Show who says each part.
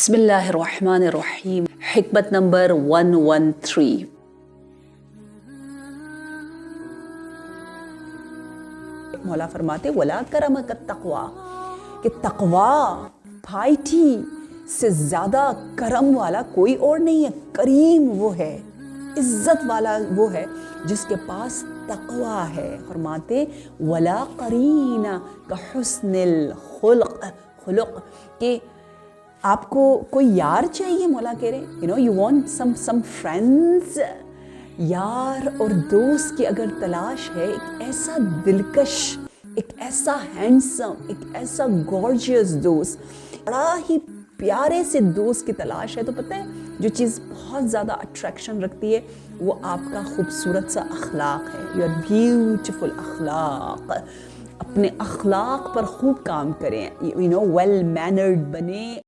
Speaker 1: बिस्मिल्लाहिर्रहमानिर्रहीम। हिकमत नंबर 113। मौला फरमाते वला करमक तक़वा, कि तक़वा पाइटी से ज़्यादा करम वाला कोई और नहीं है। करीम वो है, इज़्ज़त वाला वो है जिसके पास तक़वा है। फरमाते वला करीना का हुस्निल खुलुक़, कि आपको कोई यार चाहिए। मौला कह रहे यू वांट सम फ्रेंड्स। यार और दोस्त की अगर तलाश है, एक ऐसा दिलकश, एक ऐसा हैंडसम, एक ऐसा गॉर्जियस दोस्त, बड़ा ही प्यारे से दोस्त की तलाश है, तो पता है जो चीज़ बहुत ज़्यादा अट्रैक्शन रखती है वो आपका खूबसूरत सा अखलाक है। योर ब्यूटीफुल अखलाक। अपने अखलाक पर खूब काम करें, वेल मैनर्ड बने।